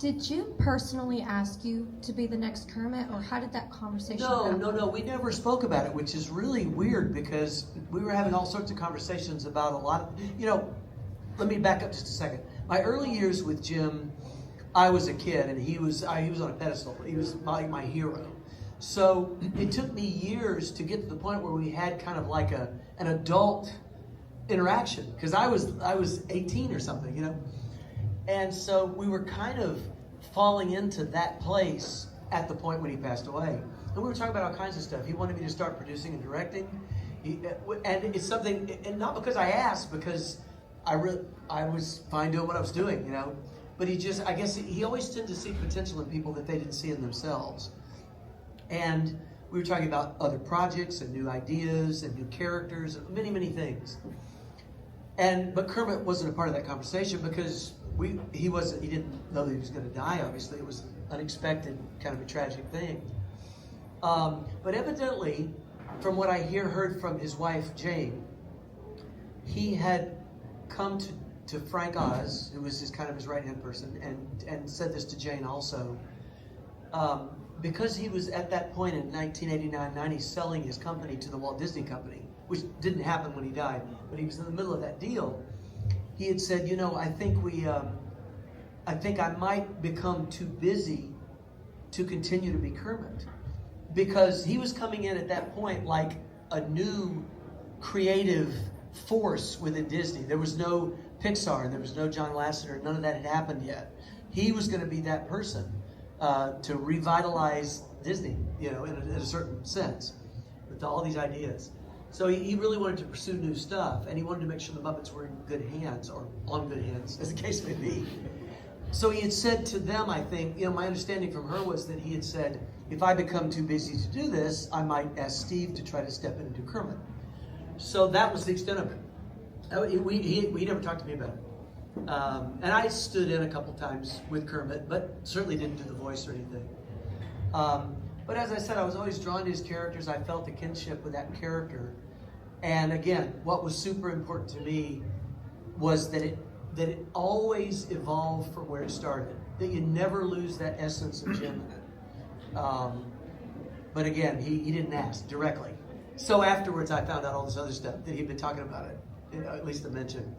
Did Jim personally ask you to be the next Kermit, or how did that conversation go? No. We never spoke about it, which is really weird because we were having all sorts of conversations about a lot of, let me back up just a second. My early years with Jim, I was a kid and he was on a pedestal. He was my hero. So it took me years to get to the point where we had kind of like an adult interaction, because I was 18 or something, And so we were kind of falling into that place at the point when he passed away. And we were talking about all kinds of stuff. He wanted me to start producing and directing. And it's something, and not because I asked, because I was fine doing what I was doing, But I guess he always tended to see potential in people that they didn't see in themselves. And we were talking about other projects and new ideas and new characters and many, many things. But Kermit wasn't a part of that conversation because he didn't know that he was going to die, obviously. It was an unexpected, kind of a tragic thing. But evidently, from what I heard from his wife, Jane, he had come to Frank Oz, who was his right-hand person, and said this to Jane also. Because he was at that point in 1989-90 selling his company to the Walt Disney Company, which didn't happen when he died, but he was in the middle of that deal. He had said, I think I might become too busy to continue to be Kermit, because he was coming in at that point like a new creative force within Disney. There was no Pixar, there was no John Lasseter, none of that had happened yet. He was going to be that person to revitalize Disney, in a certain sense, with all these ideas. So he really wanted to pursue new stuff, and he wanted to make sure the Muppets were in good hands, or on good hands, as the case may be. So he had said to them, I think, my understanding from her was that he had said, if I become too busy to do this, I might ask Steve to try to step in and do Kermit. So that was the extent of it. We never talked to me about it. And I stood in a couple times with Kermit, but certainly didn't do the voice or anything. But as I said, I was always drawn to his characters. I felt a kinship with that character. And again, what was super important to me was that it always evolved from where it started. That you never lose that essence of Jim. But again, he didn't ask directly. So afterwards, I found out all this other stuff that he'd been talking about it, at least the mention.